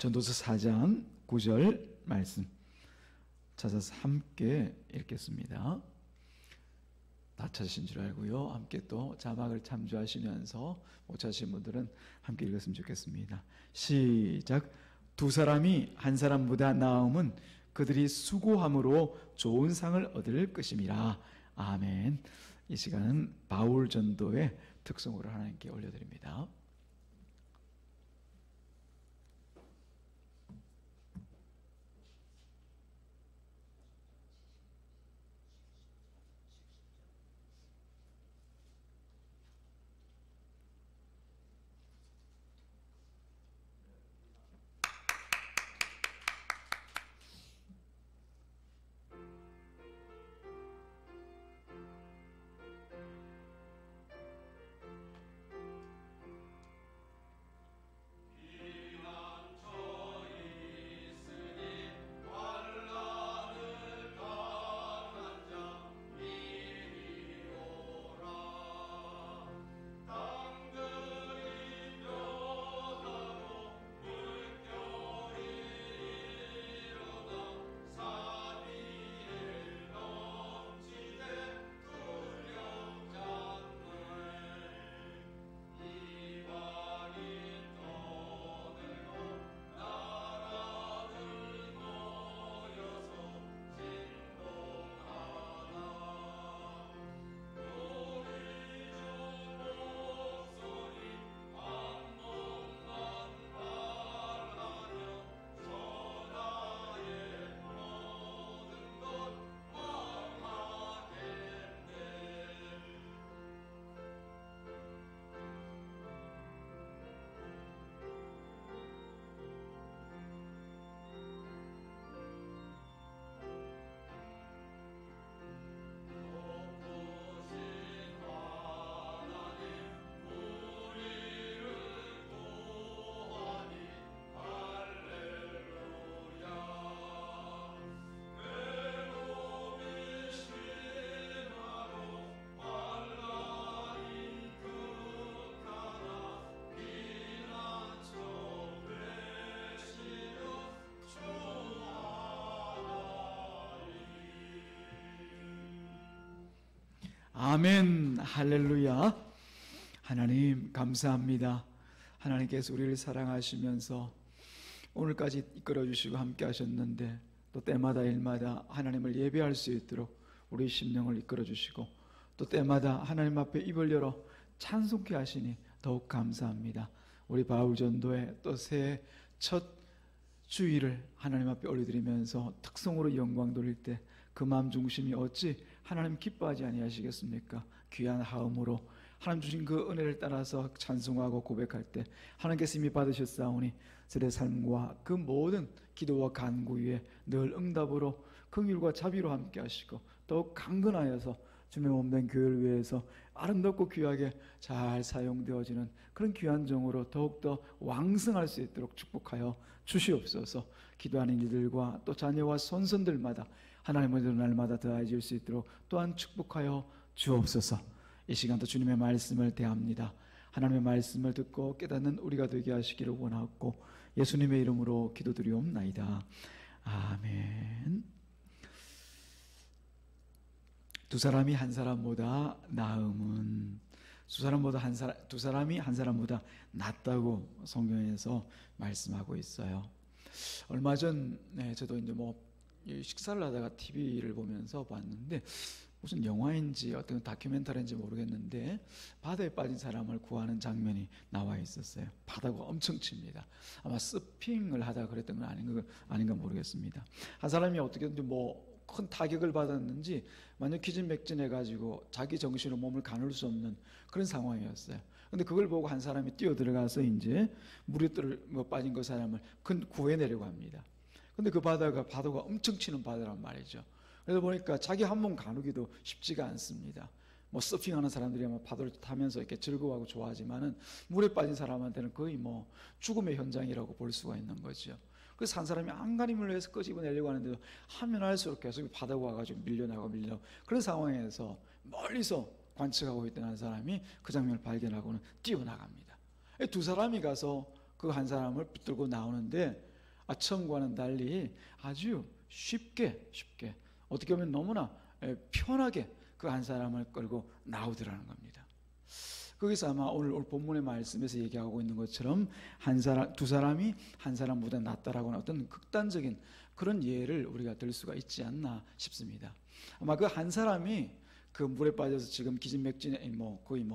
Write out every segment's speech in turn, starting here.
전도서 4장 9절 말씀 찾아서 함께 읽겠습니다. 다 찾으신 줄 알고요. 함께 또 자막을 참조하시면서 못 찾으신 분들은 함께 읽었으면 좋겠습니다. 시작. 두 사람이 한 사람보다 나음은 그들이 수고함으로 좋은 상을 얻을 것임이라. 아멘. 이 시간은 바울 전도의 특성으로 하나님께 올려드립니다. 아멘. 할렐루야. 하나님 감사합니다. 하나님께서 우리를 사랑하시면서 오늘까지 이끌어주시고 함께 하셨는데 또 때마다 일마다 하나님을 예배할 수 있도록 우리 심령을 이끌어주시고 또 때마다 하나님 앞에 입을 열어 찬송케 하시니 더욱 감사합니다. 우리 바울 전도의 또 새해 첫 주일을 하나님 앞에 올려드리면서 특성으로 영광 돌릴 때 그 마음 중심이 어찌 하나님 기뻐하지 아니하시겠습니까? 귀한 하음으로 하나님 주신 그 은혜를 따라서 찬송하고 고백할 때 하나님께서 이미 받으셨사오니 저의 삶과 그 모든 기도와 간구 위에 늘 응답으로 긍휼과 자비로 함께 하시고 더욱 강건하여서 주님의 몸된 교회를 위해서 아름답고 귀하게 잘 사용되어지는 그런 귀한 종으로 더욱더 왕성할 수 있도록 축복하여 주시옵소서. 기도하는 이들과 또 자녀와 손선들마다 하나님의 날마다 더해질 수 있도록 또한 축복하여 주옵소서. 이 시간도 주님의 말씀을 대합니다. 하나님의 말씀을 듣고 깨닫는 우리가 되게 하시기를 원하고 예수님의 이름으로 기도드리옵나이다. 아멘. 두 사람이 한 사람보다 나음은 두 사람이 한 사람보다 낫다고 성경에서 말씀하고 있어요. 얼마 전에 저도 이제 식사를 하다가 TV를 보면서 봤는데 무슨 영화인지 어떤 다큐멘터리인지 모르겠는데 바다에 빠진 사람을 구하는 장면이 나와 있었어요. 바다가 엄청 칩니다. 아마 서핑을 하다가 그랬던 건 아닌가 모르겠습니다. 한 사람이 어떻게든지 큰 타격을 받았는지 완전 기진맥진해가지고 자기 정신으로 몸을 가눌 수 없는 그런 상황이었어요. 근데 그걸 보고 한 사람이 뛰어 들어가서 이제 물에 빠진 그 사람을 구해내려고 합니다. 근데 그 바다가 엄청 치는 바다란 말이죠. 그래서 보니까 자기 한 몸 가누기도 쉽지가 않습니다. 서핑하는 사람들이 파도를 타면서 이렇게 즐거워하고 좋아하지만은 물에 빠진 사람한테는 거의 죽음의 현장이라고 볼 수가 있는 거죠. 그래서 한 사람이 안간힘을 해서 끄집어내려고 하는데도 하면 할수록 계속 바다가 와가지고 밀려나고 그런 상황에서 멀리서 관측하고 있던 한 사람이 그 장면을 발견하고는 뛰어나갑니다. 두 사람이 가서 그 한 사람을 붙들고 나오는데 처음과는 달리 아주 쉽게 어떻게 보면 너무나 편하게 그 한 사람을 끌고 나오더라는 겁니다. 거기서 아마 오늘 본문의 말씀에서 얘기하고 있는 것처럼 두 사람이 한 사람보다 낫다라고 하는 어떤 극단적인 그런 예를 우리가 들 수가 있지 않나 싶습니다. 아마 그 한 사람이 그 물에 빠져서 지금 기진맥진에 거의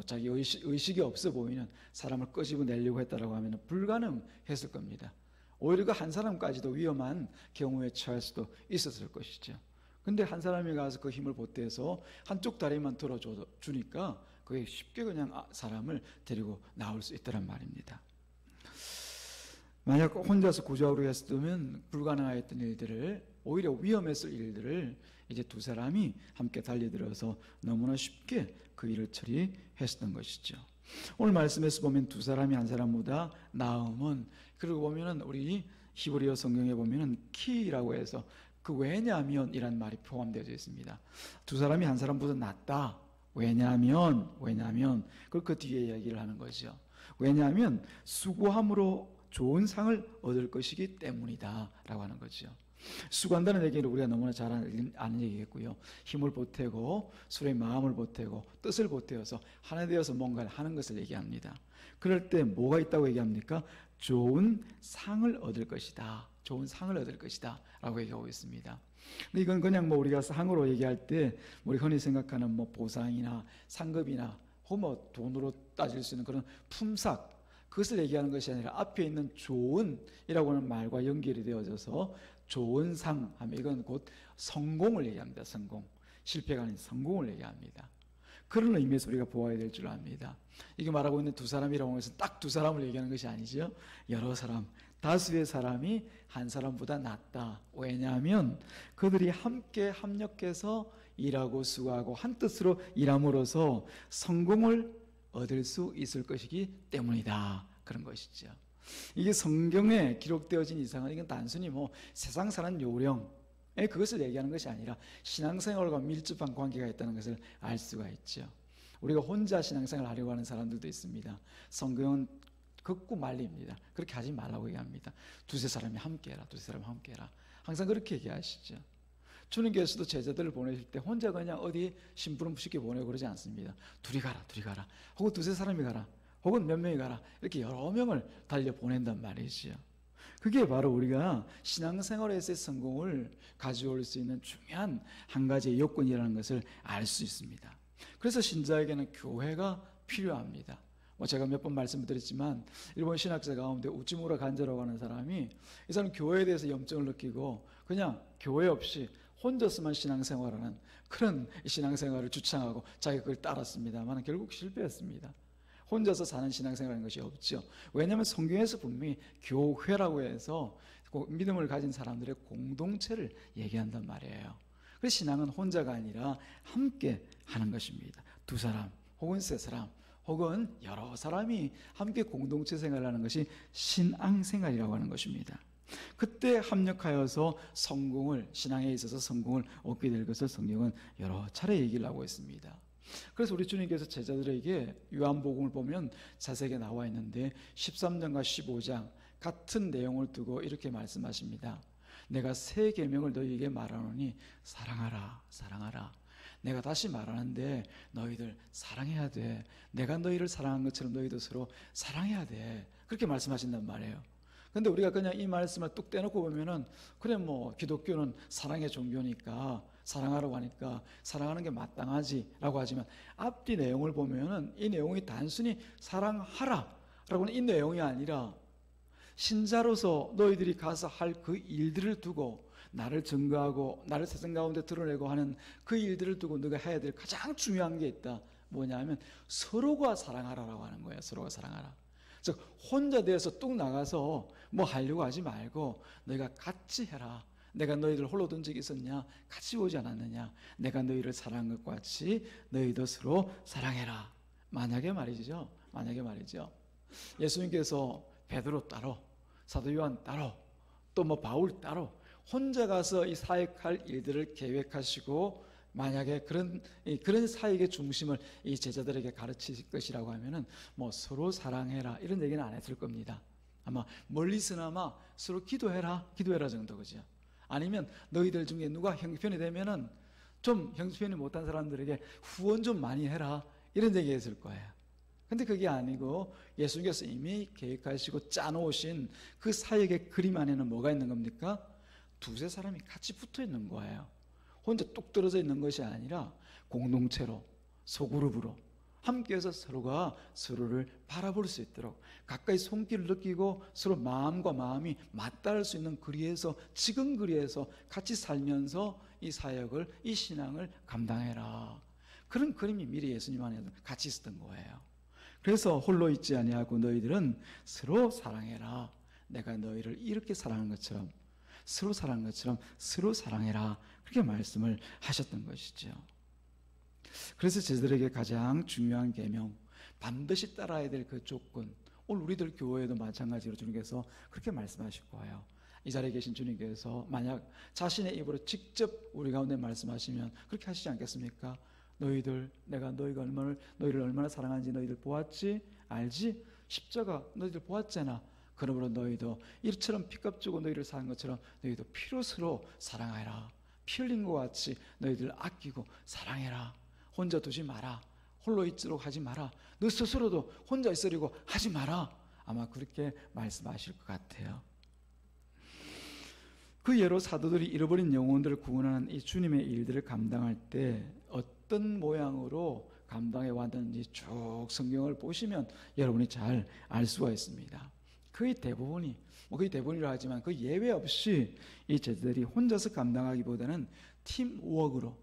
자기 의식이 없어 보이는 사람을 끄집어내려고 했다라고 하면 불가능했을 겁니다. 오히려 그 한 사람까지도 위험한 경우에 처할 수도 있었을 것이죠. 근데 한 사람이 가서 그 힘을 보태서 한쪽 다리만 들어주니까 그게 쉽게 그냥 사람을 데리고 나올 수 있다는 말입니다. 만약 혼자서 구조하려고 했으면 불가능했던 일들을, 오히려 위험했을 일들을 이제 두 사람이 함께 달려들어서 너무나 쉽게 그 일을 처리했었던 것이죠. 오늘 말씀에서 보면 두 사람이 한 사람보다 나음은, 그리고 보면은 우리 히브리어 성경에 보면은 키라고 해서 그 왜냐하면이란 말이 포함되어 있습니다. 두 사람이 한 사람보다 낫다. 왜냐하면 그 뒤에 이야기를 하는 거죠. 왜냐하면 수고함으로 좋은 상을 얻을 것이기 때문이다 라고 하는 거죠. 수고한다는 얘기는 우리가 너무나 잘 아는 얘기겠고요. 힘을 보태고 서로의 마음을 보태고 뜻을 보태어서 하나 되어서 뭔가를 하는 것을 얘기합니다. 그럴 때 뭐가 있다고 얘기합니까? 좋은 상을 얻을 것이다. 좋은 상을 얻을 것이다 라고 얘기하고 있습니다. 근데 이건 그냥 우리가 상으로 얘기할 때 우리 흔히 생각하는 보상이나 상급이나 혹은 돈으로 따질 수 있는 그런 품삯, 그것을 얘기하는 것이 아니라 앞에 있는 좋은이라고 하는 말과 연결이 되어져서 좋은 상 하면 이건 곧 성공을 얘기합니다. 성공, 실패가 아닌 성공을 얘기합니다. 그런 의미에서 우리가 보아야 될 줄 압니다. 이게 말하고 있는 두 사람이라고 해서 딱 두 사람을 얘기하는 것이 아니죠. 여러 사람, 다수의 사람이 한 사람보다 낫다. 왜냐하면 그들이 함께 합력해서 일하고 수고하고 한 뜻으로 일함으로써 성공을 얻을 수 있을 것이기 때문이다. 그런 것이죠. 이게 성경에 기록되어진 이상은 이건 단순히 세상 사는 요령, 그것을 얘기하는 것이 아니라 신앙생활과 밀접한 관계가 있다는 것을 알 수가 있죠. 우리가 혼자 신앙생활을 하려고 하는 사람들도 있습니다. 성경은 극구 말립니다. 그렇게 하지 말라고 얘기합니다. 두세 사람이 함께해라. 두세 사람이 함께해라. 항상 그렇게 얘기하시죠. 주님께서도 제자들을 보내실 때 혼자 그냥 어디 심부름시켜 보내고 그러지 않습니다. 둘이 가라. 혹은 두세 사람이 가라. 혹은 몇 명이 가라. 이렇게 여러 명을 달려 보낸단 말이지요. 그게 바로 우리가 신앙생활에서의 성공을 가져올 수 있는 중요한 한 가지의 요건이라는 것을 알 수 있습니다. 그래서 신자에게는 교회가 필요합니다. 제가 몇 번 말씀드렸지만 일본 신학자 가운데 우찌무라 간저라고 하는 사람이, 이 사람 교회에 대해서 염증을 느끼고 그냥 교회 없이 혼자서만 신앙생활하는 그런 신앙생활을 주창하고 자기가 그걸 따랐습니다만 결국 실패했습니다. 혼자서 사는 신앙생활이라는 것이 없죠. 왜냐하면 성경에서 분명히 교회라고 해서 믿음을 가진 사람들의 공동체를 얘기한단 말이에요. 그래서 신앙은 혼자가 아니라 함께 하는 것입니다. 두 사람 혹은 세 사람 혹은 여러 사람이 함께 공동체 생활을 하는 것이 신앙생활이라고 하는 것입니다. 그때 합력하여서 신앙에 있어서 성공을 얻게 될 것을 성경은 여러 차례 얘기를 하고 있습니다. 그래서 우리 주님께서 제자들에게 요한복음을 보면 자세하게 나와 있는데 13장과 15장 같은 내용을 두고 이렇게 말씀하십니다. 내가 새 계명을 너희에게 말하노니 사랑하라. 내가 다시 말하는데 너희들 사랑해야 돼. 내가 너희를 사랑한 것처럼 너희도 서로 사랑해야 돼. 그렇게 말씀하신단 말이에요. 근데 우리가 그냥 이 말씀을 뚝 떼놓고 보면은 그래 기독교는 사랑의 종교니까 사랑하라고 하니까 사랑하는 게 마땅하지라고 하지만 앞뒤 내용을 보면은 이 내용이 단순히 사랑하라라고는 이 내용이 아니라 신자로서 너희들이 가서 할 그 일들을 두고 나를 증거하고 나를 세상 가운데 드러내고 하는 그 일들을 두고 너가 해야 될 가장 중요한 게 있다. 뭐냐면 서로가 사랑하라라고 하는 거예요. 서로가 사랑하라. 즉 혼자 되어서 뚝 나가서 하려고 하지 말고 너희가 같이 해라. 내가 너희를 홀로 둔 적이 있었냐? 같이 오지 않았느냐? 내가 너희를 사랑한 것과 같이 너희도 서로 사랑해라. 만약에 말이죠. 예수님께서 베드로 따로, 사도 요한 따로, 또 바울 따로 혼자 가서 이 사역할 일들을 계획하시고 만약에 그런 사역의 중심을 이 제자들에게 가르칠 것이라고 하면은 서로 사랑해라 이런 얘기는 안 했을 겁니다. 아마 멀리서나마 서로 기도해라 정도, 그죠? 아니면 너희들 중에 누가 형편이 되면은 좀 형편이 못한 사람들에게 후원 좀 많이 해라, 이런 얘기 했을 거예요. 근데 그게 아니고 예수님께서 이미 계획하시고 짜놓으신 그 사역의 그림 안에는 뭐가 있는 겁니까? 두세 사람이 같이 붙어 있는 거예요. 혼자 뚝 떨어져 있는 것이 아니라 공동체로, 소그룹으로 함께해서 서로가 서로를 바라볼 수 있도록 가까이 손길을 느끼고 서로 마음과 마음이 맞닿을 수 있는 거리에서, 지금 거리에서 같이 살면서 이 사역을, 이 신앙을 감당해라. 그런 그림이 미리 예수님 안에 같이 있었던 거예요. 그래서 홀로 있지 아니하고 너희들은 서로 사랑해라. 내가 너희를 이렇게 사랑한 것처럼, 서로 사랑한 것처럼 서로 사랑해라. 그렇게 말씀을 하셨던 것이죠. 그래서 저들에게 가장 중요한 계명, 반드시 따라야 될 그 조건, 오늘 우리들 교회에도 마찬가지로 주님께서 그렇게 말씀하실 거예요. 이 자리에 계신 주님께서 만약 자신의 입으로 직접 우리 가운데 말씀하시면 그렇게 하시지 않겠습니까? 너희들, 내가 너희를 얼마나 사랑하는지 너희들 보았지? 알지? 십자가 너희들 보았잖아. 그러므로 너희도 이처럼 피값 주고 너희를 사는 것처럼 너희도 피로 서로 사랑하라. 피 흘린 것 같이 너희들 아끼고 사랑해라. 혼자 두지 마라. 홀로 있도록 하지 마라. 너 스스로도 혼자 있으려고 하지 마라. 아마 그렇게 말씀하실 것 같아요. 그 예로 사도들이 잃어버린 영혼들을 구원하는 이 주님의 일들을 감당할 때 어떤 모양으로 감당해 왔는지 쭉 성경을 보시면 여러분이 잘 알 수가 있습니다. 거의 대부분이, 거의 대부분이라 하지만 그 예외 없이 이 제자들이 혼자서 감당하기보다는 팀워크로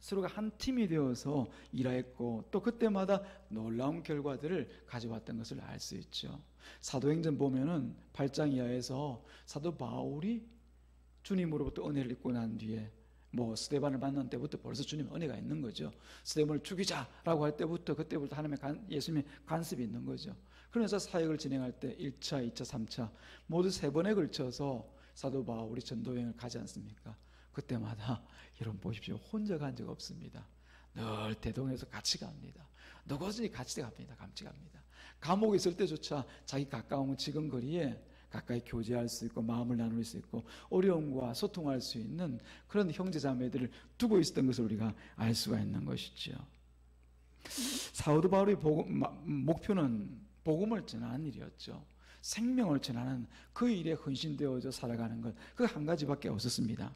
서로가 한 팀이 되어서 일하였고, 또 그때마다 놀라운 결과들을 가져왔던 것을 알 수 있죠. 사도행전 보면은 8장 이하에서 사도 바울이 주님으로부터 은혜를 입고 난 뒤에 스데반을 만난 때부터 벌써 주님 은혜가 있는 거죠. 스데반을 죽이자라고 할 때부터, 그때부터 예수님의 간섭이 있는 거죠. 그러면서 사역을 진행할 때 1차, 2차, 3차 모두 3번에 걸쳐서 사도 바울이 전도여행을 가지 않습니까? 그때마다 여러분 보십시오. 혼자 간 적 없습니다. 늘 대동해서 같이 갑니다. 누구든지 같이 갑니다. 감옥에 있을 때조차 자기 가까운 지금 거리에 가까이 교제할 수 있고 마음을 나눌 수 있고 어려움과 소통할 수 있는 그런 형제자매들을 두고 있었던 것을 우리가 알 수가 있는 것이죠. 사도 바울의 목표는 복음을 전하는 일이었죠. 생명을 전하는 그 일에 헌신되어져 살아가는 것, 그 한 가지밖에 없었습니다.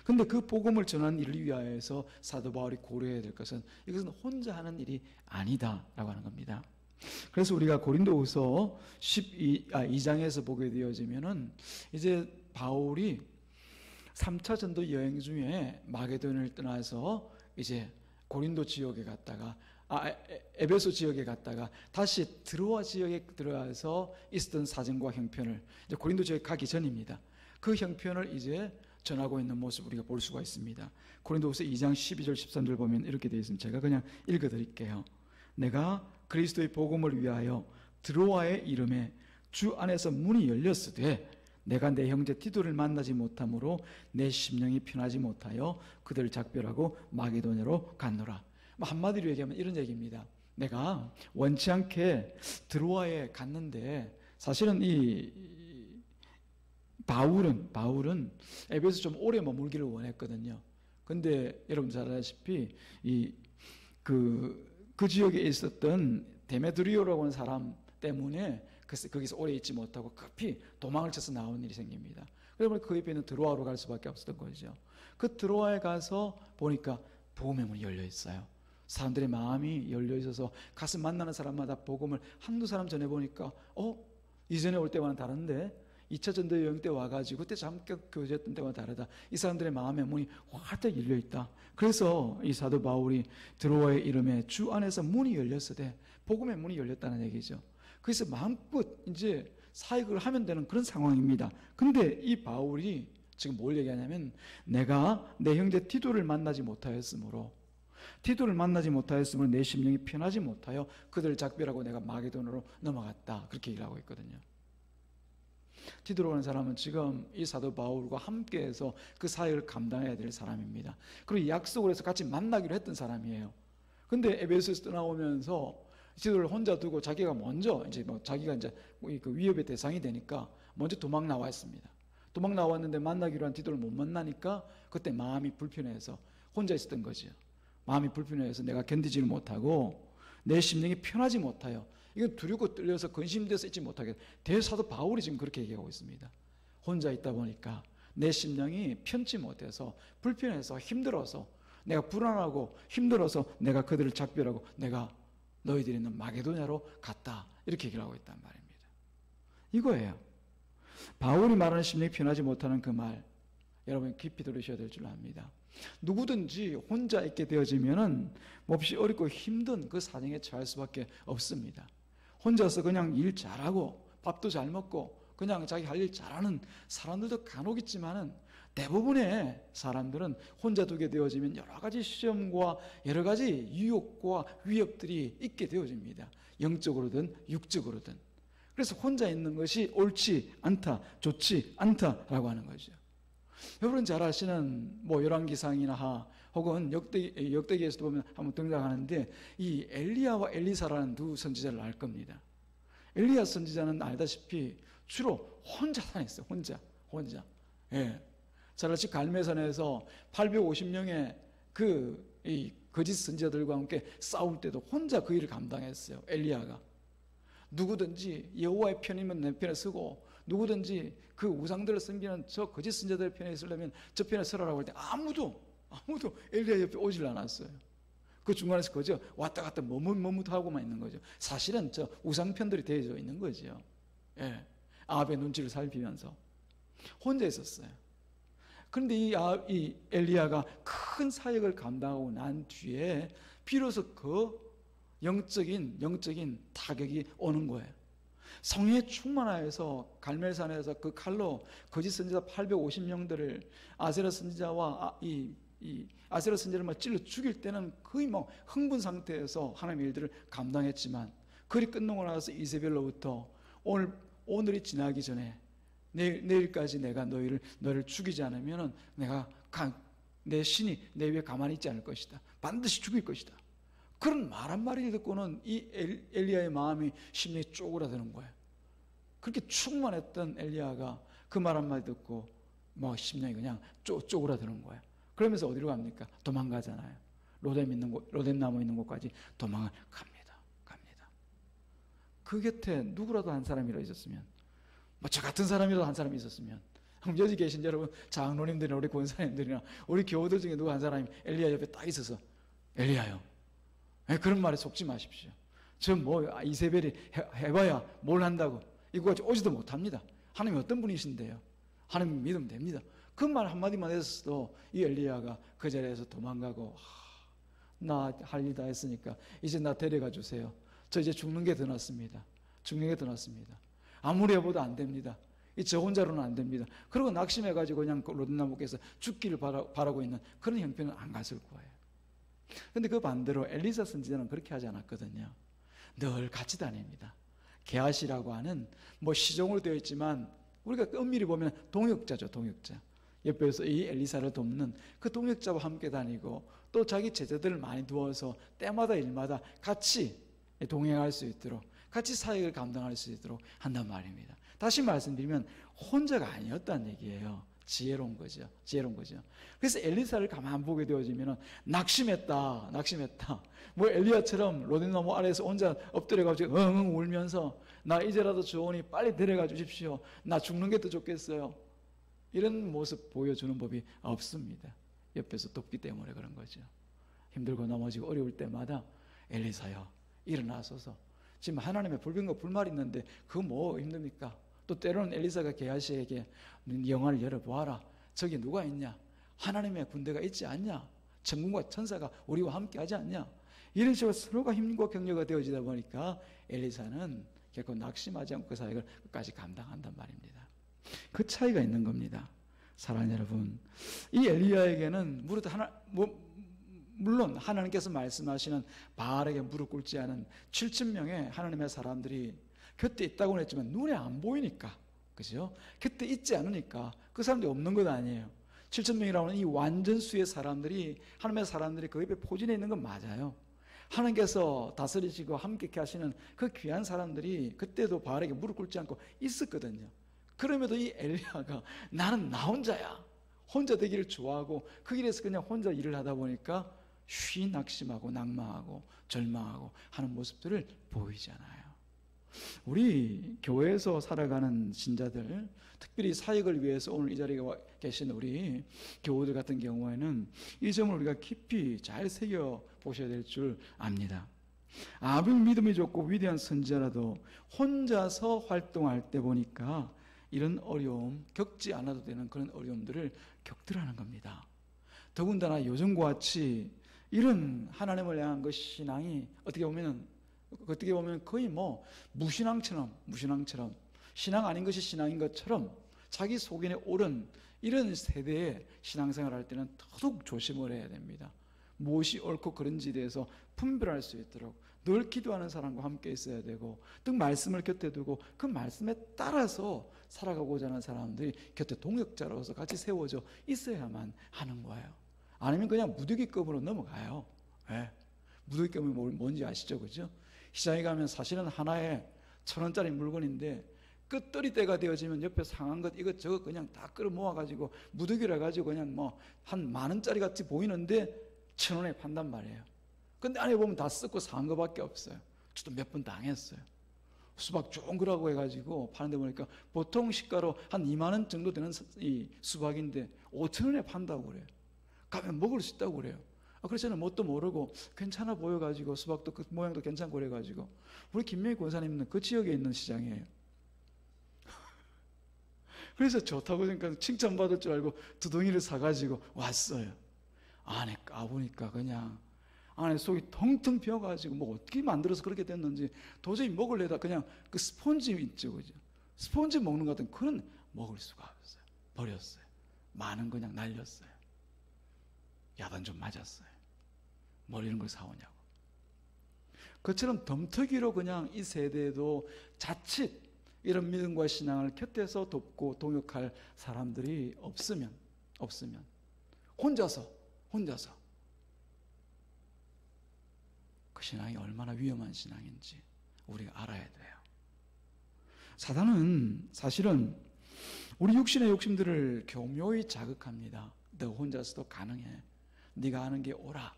근데 그 복음을 전하는 일을 위하여서 사도 바울이 고려해야 될 것은 이것은 혼자 하는 일이 아니다라고 하는 겁니다. 그래서 우리가 고린도후서 2장에서 보게 되어지면은 이제 바울이 3차 전도 여행 중에 마게도니아를 떠나서 이제 고린도 지역에 갔다가 에베소 지역에 갔다가 다시 드로아 지역에 들어가서 있었던 사정과 형편을, 이제 고린도 지역에 가기 전입니다. 그 형편을 이제 전하고 있는 모습 우리가 볼 수가 있습니다. 고린도후서 2장 12절 13절 보면 이렇게 되어 있습니다. 제가 그냥 읽어드릴게요. 내가 그리스도의 복음을 위하여 드로아의 이름에 주 안에서 문이 열렸으되 내가 내 형제 티도를 만나지 못하므로 내 심령이 편하지 못하여 그들을 작별하고 마게도냐로 갔노라. 한마디로 얘기하면 이런 얘기입니다. 내가 원치 않게 드로아에 갔는데 사실은 이 바울은 에베소 좀 오래 머물기를 원했거든요. 근데 여러분 잘 아시다시피 그 지역에 있었던 데메드리오라고 하는 사람 때문에 거기서 오래 있지 못하고 급히 도망을 쳐서 나온 일이 생깁니다. 그러면 그 옆에 있는 드로아로 갈 수밖에 없었던 거죠. 그 드로아에 가서 보니까 복음의 문이 열려 있어요. 사람들의 마음이 열려 있어서 가서 만나는 사람마다 복음을 한두 사람 전해보니까 이전에 올 때와는 다른데 2차 전도 여행 때 와가지고 그때 잠깐 교제했던 때와 다르다. 이 사람들의 마음의 문이 활짝 열려 있다. 그래서 이 사도 바울이 드로아의 이름에 주 안에서 문이 열렸으되 복음의 문이 열렸다는 얘기죠. 그래서 마음껏 이제 사역을 하면 되는 그런 상황입니다. 근데 이 바울이 지금 뭘 얘기하냐면 내가 내 형제 티도를 만나지 못하였으므로 내 심령이 편하지 못하여 그들을 작별하고 내가 마게도냐로 넘어갔다. 그렇게 얘기를 하고 있거든요. 티도라는 사람은 지금 이 사도 바울과 함께해서 그 사역을 감당해야 될 사람입니다. 그리고 약속을 해서 같이 만나기로 했던 사람이에요. 근데 에베소에서 떠나오면서 지도를 혼자 두고 자기가 먼저 이제 뭐 자기가 이제 그 위협의 대상이 되니까 먼저 도망 나왔습니다. 도망 나왔는데 만나기로 한 디도를 못 만나니까 그때 마음이 불편해서 혼자 있었던 거죠. 마음이 불편해서 내가 견디지를 못하고 내 심령이 편하지 못하여 이건 두렵고 떨려서 근심돼서 있지 못하게 대사도 바울이 지금 그렇게 얘기하고 있습니다. 혼자 있다 보니까 내 심령이 편치 못해서 불편해서 힘들어서 내가 불안하고 힘들어서 내가 그들을 작별하고 내가 너희들이 있는 마게도냐로 갔다 이렇게 얘기를 하고 있단 말입니다. 이거예요. 바울이 말하는 심령이 편하지 못하는 그 말 여러분 깊이 들으셔야 될 줄 압니다. 누구든지 혼자 있게 되어지면은 몹시 어렵고 힘든 그 사정에 처할 수밖에 없습니다. 혼자서 그냥 일 잘하고 밥도 잘 먹고 그냥 자기 할 일 잘하는 사람들도 간혹 있지만은 대부분의 사람들은 혼자 두게 되어지면 여러 가지 시험과 여러 가지 유혹과 위협들이 있게 되어집니다. 영적으로든 육적으로든. 그래서 혼자 있는 것이 옳지 않다, 좋지 않다라고 하는 거죠. 여러분 잘 아시는 뭐 열왕기상이나 혹은 역대기에서도 보면 한번 등장하는데 이 엘리야와 엘리사라는 두 선지자를 알 겁니다. 엘리야 선지자는 알다시피 주로 혼자 다녔어요. 혼자. 예. 잘 아시죠? 갈멜산에서 850명의 이 거짓 선지자들과 함께 싸울 때도 혼자 그 일을 감당했어요. 엘리야가. 누구든지 여호와의 편이면 내 편에 서고 누구든지 그 우상들을 섬기는 저 거짓 선지자들 편에 있으려면 저 편에 서라라고 할 때 아무도 엘리야 옆에 오질 않았어요. 그 중간에서 그저 왔다 갔다 머뭇하고만 있는 거죠. 사실은 저 우상 편들이 되어져 있는 거죠. 예. 아합의 눈치를 살피면서 혼자 있었어요. 그런데 이 엘리야가 큰 사역을 감당하고 난 뒤에 비로소 그 영적인 타격이 오는 거예요. 성령에 충만하여서 갈멜산에서 그 칼로 거짓 선지자 850명들을 아세라 선지자와 이 아세라 선지자를 찔러 죽일 때는 거의 뭐 흥분 상태에서 하나님의 일들을 감당했지만 그리 끝나고 나서 이세벨로부터 오늘이 지나기 전에 내일까지 내가 너를 죽이지 않으면 내가 내 신이 내 위에 가만히 있지 않을 것이다. 반드시 죽일 것이다. 그런 말 한마디 듣고는 이 엘리야의 마음이 심령이 쪼그라드는 거예요. 그렇게 충만했던 엘리야가 그 말 한마디 듣고 뭐 심령이 그냥 쪼그라드는 거예요. 그러면서 어디로 갑니까? 도망가잖아요. 로뎀 나무 있는 곳까지 갑니다. 그 곁에 누구라도 한 사람이라 있었으면 뭐 저 같은 사람이라도 한 사람이 있었으면 여기 계신 여러분 장로님들이나 우리 권사님들이나 우리 교우들 중에 누구 한 사람이 엘리야 옆에 딱 있어서 엘리야요. 그런 말에 속지 마십시오. 저 뭐 이세벨이 해봐야 뭘 한다고 이거 오지도 못합니다. 하나님이 어떤 분이신데요. 하나님 믿으면 됩니다. 그 말 한마디만 했어도 이 엘리야가 그 자리에서 도망가고 나 할 일 다 했으니까 이제 나 데려가 주세요. 저 이제 죽는 게 더 낫습니다. 아무리 해봐도 안 됩니다. 저 혼자로는 안 됩니다. 그리고 낙심해가지고 그냥 로뎀나무께서 죽기를 바라고 있는 그런 형편은 안 갔을 거예요. 그런데 그 반대로 엘리사 선지자는 그렇게 하지 않았거든요. 늘 같이 다닙니다. 게하시라고 하는 뭐 시종으로 되어 있지만 우리가 엄밀히 보면 동역자죠. 옆에서 이 엘리사를 돕는 그 동역자와 함께 다니고 또 자기 제자들을 많이 두어서 때마다 일마다 같이 동행할 수 있도록 같이 사역을 감당할 수 있도록 한단 말입니다. 다시 말씀드리면 혼자가 아니었다는 얘기예요. 지혜로운 거죠. 그래서 엘리사를 가만 보게 되어지면 낙심했다. 뭐 엘리야처럼 로뎀나무 아래에서 혼자 엎드려가지고 엉엉 울면서 나 이제라도 좋으니 빨리 데려가 주십시오. 나 죽는 게 더 좋겠어요. 이런 모습 보여주는 법이 없습니다. 옆에서 돕기 때문에 그런 거죠. 힘들고 넘어지고 어려울 때마다 엘리사여 일어나소서. 지금 하나님의 불평과 불말이 있는데 그거 뭐 힘듭니까? 또 때로는 엘리사가 게하시에게 영화를 열어보아라. 저기 누가 있냐? 하나님의 군대가 있지 않냐? 천군과 천사가 우리와 함께 하지 않냐? 이런 식으로 서로가 힘과 격려가 되어지다 보니까 엘리사는 결코 낙심하지 않고 그 사역을 끝까지 감당한단 말입니다. 그 차이가 있는 겁니다. 사랑하는 여러분, 이 엘리야에게는 물론 하나님께서 말씀하시는 바알에게 무릎 꿇지 않은 7,000명의 하나님의 사람들이 곁에 있다고는 했지만 눈에 안 보이니까, 그죠? 곁에 있지 않으니까 그 사람들이 없는 것 아니에요. 7,000명이라고 하는 이 완전수의 사람들이, 하나님의 사람들이 그 옆에 포진해 있는 건 맞아요. 하나님께서 다스리시고 함께 하시는 그 귀한 사람들이 그때도 바알에게 무릎 꿇지 않고 있었거든요. 그럼에도 이 엘리야가 나는 나 혼자야, 혼자 되기를 좋아하고 그 길에서 그냥 혼자 일을 하다 보니까 쉬 낙심하고 낭망하고 절망하고 하는 모습들을 보이잖아요. 우리 교회에서 살아가는 신자들, 특별히 사역을 위해서 오늘 이 자리에 와 계신 우리 교우들 같은 경우에는 이 점을 우리가 깊이 잘 새겨보셔야 될 줄 압니다. 아무리 믿음이 좋고 위대한 선지자라도 혼자서 활동할 때 보니까 이런 어려움, 겪지 않아도 되는 그런 어려움들을 겪더라는 겁니다. 더군다나 요즘과 같이 이런 하나님을 향한 그 신앙이 어떻게 보면 거의 뭐 무신앙처럼 신앙 아닌 것이 신앙인 것처럼 자기 속인에 옳은 이런 세대의 신앙생활을 할 때는 더더욱 조심을 해야 됩니다. 무엇이 옳고 그른지에 대해서 분별할 수 있도록 늘 기도하는 사람과 함께 있어야 되고, 또 말씀을 곁에 두고 그 말씀에 따라서 살아가고자 하는 사람들이 곁에 동역자로서 같이 세워져 있어야만 하는 거예요. 아니면 그냥 무더기급으로 넘어가요. 네. 무더기급이 뭔지 아시죠? 그죠? 시장에 가면 사실은 하나에 1,000원짜리 물건인데 끝들이 때가 되어지면 옆에 상한 것 이것저것 그냥 다 끌어 모아가지고 무더기를 해가지고 그냥 뭐 한 10,000원짜리 같이 보이는데 1,000원에 판단 말이에요. 근데 안에 보면 다 썩고 상한 것밖에 없어요. 저도 몇 번 당했어요. 수박 좋은 거라고 해가지고 파는데 보니까 보통 시가로 한 20,000원 정도 되는 이 수박인데 5,000원에 판다고 그래요. 가면 먹을 수 있다고 그래요. 그래서 저는 뭣도 모르고 괜찮아 보여가지고 수박도 그 모양도 괜찮고 그래가지고, 우리 김명희 권사님은 그 지역에 있는 시장이에요. 그래서 좋다고 생각해서 칭찬받을 줄 알고 두덩이를 사가지고 왔어요. 안에 까보니까 그냥 안에 속이 텅텅 비어가지고 뭐 어떻게 만들어서 그렇게 됐는지 도저히 먹을래다 그냥 그 스폰지 있죠, 그죠? 스폰지 먹는 것 같은 그런 먹을 수가 없어요. 버렸어요. 많은 그냥 날렸어요. 야단 좀 맞았어요. 뭘 이런 걸 사오냐고. 그처럼 덤터기로 그냥 이 세대에도 자칫 이런 믿음과 신앙을 곁에서 돕고 동역할 사람들이 없으면 혼자서 그 신앙이 얼마나 위험한 신앙인지 우리가 알아야 돼요. 사단은 사실은 우리 육신의 욕심들을 교묘히 자극합니다. 너 혼자서도 가능해. 네가 하는 게 옳아.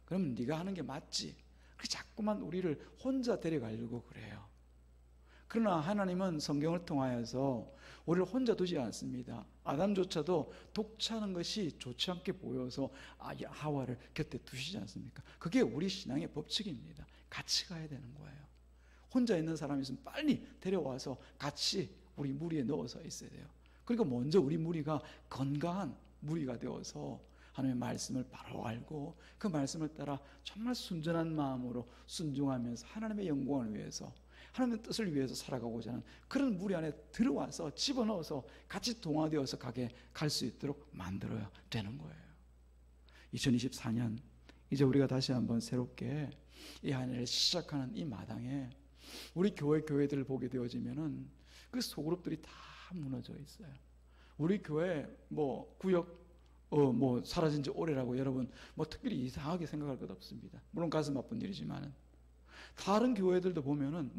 그러면 네가 하는 게 맞지. 그래서 자꾸만 우리를 혼자 데려가려고 그래요. 그러나 하나님은 성경을 통하여서 우리를 혼자 두지 않습니다. 아담조차도 독차는 것이 좋지 않게 보여서 하와를 곁에 두시지 않습니까? 그게 우리 신앙의 법칙입니다. 같이 가야 되는 거예요. 혼자 있는 사람이 있으면 빨리 데려와서 같이 우리 무리에 넣어서 있어야 돼요. 그리고 먼저 우리 무리가 건강한 무리가 되어서 하나님의 말씀을 바로 알고 그 말씀을 따라 정말 순전한 마음으로 순종하면서 하나님의 영광을 위해서, 하나님의 뜻을 위해서 살아가고자 하는 그런 무리 안에 들어와서 집어넣어서 같이 동화되어서 갈 수 있도록 만들어야 되는 거예요. 2024년 이제 우리가 다시 한번 새롭게 이 한 해를 시작하는 이 마당에 우리 교회들을 보게 되어지면은 그 소그룹들이 다 무너져 있어요. 우리 교회 구역 사라진 지 오래라고 여러분 특별히 이상하게 생각할 것 없습니다. 물론 가슴 아픈 일이지만은 다른 교회들도 보면은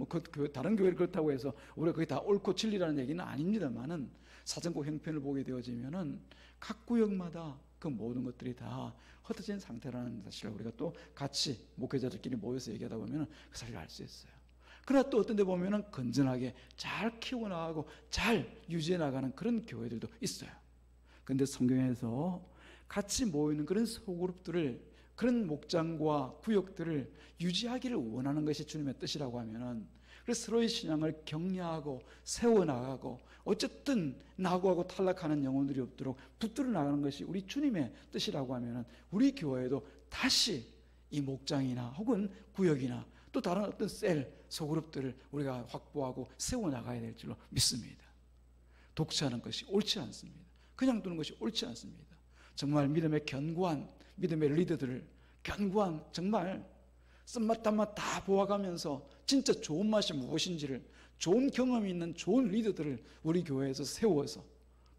다른 교회를 그렇다고 해서 우리가 그게 다 옳고 진리라는 얘기는 아닙니다만은 사정고 형편을 보게 되어지면은 각 구역마다 그 모든 것들이 다 흩어진 상태라는 사실을 우리가 또 같이 목회자들끼리 모여서 얘기하다 보면은 그 사실을 알 수 있어요. 그러나 또 어떤 데 보면은 건전하게 잘 키워나가고 잘 유지해 나가는 그런 교회들도 있어요. 그런데 성경에서 같이 모이는 그런 소그룹들을, 그런 목장과 구역들을 유지하기를 원하는 것이 주님의 뜻이라고 하면은, 그래서 서로의 신앙을 격려하고 세워나가고 어쨌든 낙오하고 탈락하는 영혼들이 없도록 붙들어 나가는 것이 우리 주님의 뜻이라고 하면은 우리 교회도 다시 이 목장이나 혹은 구역이나 또 다른 어떤 셀, 소그룹들을 우리가 확보하고 세워나가야 될 줄로 믿습니다. 독차하는 것이 옳지 않습니다. 그냥 두는 것이 옳지 않습니다. 정말 믿음의 견고한 믿음의 리더들을 정말 쓴맛 단맛 다 보아가면서 진짜 좋은 맛이 무엇인지를, 좋은 경험이 있는 좋은 리더들을 우리 교회에서 세워서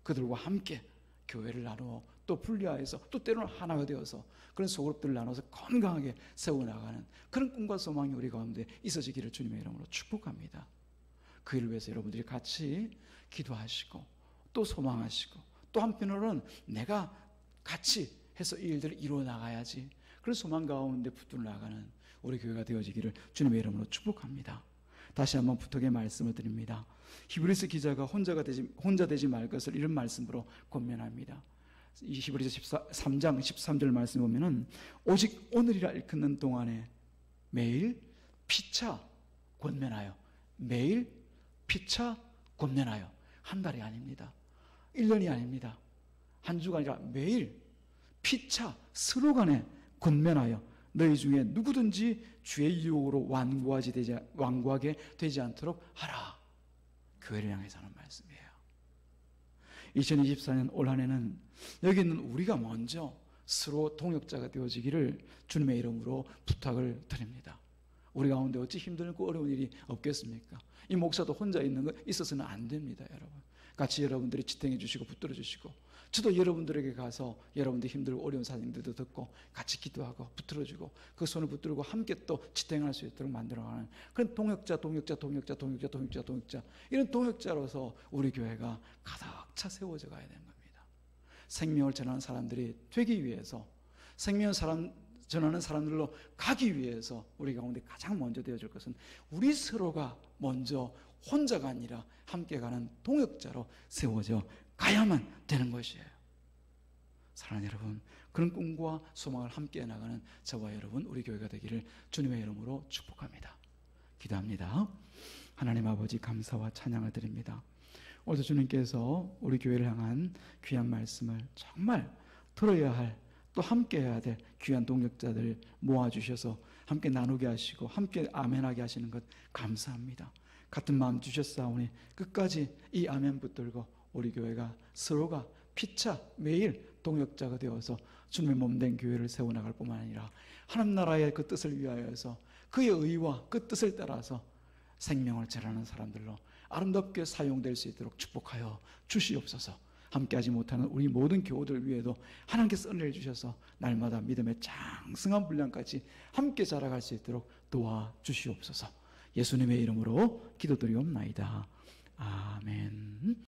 그들과 함께 교회를 나누어 또 분리하여서 또 때로는 하나가 되어서 그런 소그룹들을 나눠서 건강하게 세워나가는 그런 꿈과 소망이 우리 가운데 있어지기를 주님의 이름으로 축복합니다. 그 일을 위해서 여러분들이 같이 기도하시고 또 소망하시고 또 한편으로는 내가 같이 해서 이 일들을 이루어 나가야지 그런 소망 가운데 붙들어 나가는 우리 교회가 되어지기를 주님의 이름으로 축복합니다. 다시 한번 부탁의 말씀을 드립니다. 히브리서 기자가 혼자 되지 말 것을 이런 말씀으로 권면합니다. 이 히브리서 3장 13절 말씀 보면은 오직 오늘이라 일컫는 동안에 매일 피차 권면하여 매일 피차 권면하여 한 달이 아닙니다. 1년이 아닙니다. 한 주가 아니라 매일 피차 서로 간에 권면하여 너희 중에 누구든지 주의 유혹으로 완고하게 되지 않도록 하라. 교회를 향해서 하는 말씀이에요. 2024년 올 한 해는 여기 있는 우리가 먼저 서로 동역자가 되어지기를 주님의 이름으로 부탁을 드립니다. 우리 가운데 어찌 힘들고 어려운 일이 없겠습니까? 이 목사도 혼자 있는 거 있어서는 안 됩니다, 여러분. 같이 여러분들이 지탱해 주시고 붙들어 주시고 저도 여러분들에게 가서 여러분들 힘들고 어려운 사정들도 듣고 같이 기도하고 붙들어주고 그 손을 붙들고 함께 또 지탱할 수 있도록 만들어가는 그런 동역자 이런 동역자로서 우리 교회가 가득 차 세워져 가야 되는 겁니다. 생명을 전하는 사람들이 되기 위해서 생명을 전하는 사람들로 가기 위해서 우리 가운데 가장 먼저 되어줄 것은 우리 서로가 먼저 혼자가 아니라 함께 가는 동역자로 세워져 가야만 되는 것이에요. 사랑하는 여러분, 그런 꿈과 소망을 함께 나가는 저와 여러분 우리 교회가 되기를 주님의 이름으로 축복합니다. 기도합니다. 하나님 아버지 감사와 찬양을 드립니다. 오늘도 주님께서 우리 교회를 향한 귀한 말씀을 정말 들어야 할 또 함께 해야 될 귀한 동역자들 모아주셔서 함께 나누게 하시고 함께 아멘하게 하시는 것 감사합니다. 같은 마음 주셨사오니 끝까지 이 아멘 붙들고 우리 교회가 서로가 피차 매일 동역자가 되어서 주님의 몸된 교회를 세워나갈 뿐만 아니라 하나님 나라의 그 뜻을 위하여서 그의 의와 그 뜻을 따라서 생명을 전하는 사람들로 아름답게 사용될 수 있도록 축복하여 주시옵소서. 함께하지 못하는 우리 모든 교우들 위에도 하나님께서 은혜를 주셔서 날마다 믿음의 장성한 분량까지 함께 자라갈 수 있도록 도와주시옵소서. 예수님의 이름으로 기도드리옵나이다. 아멘.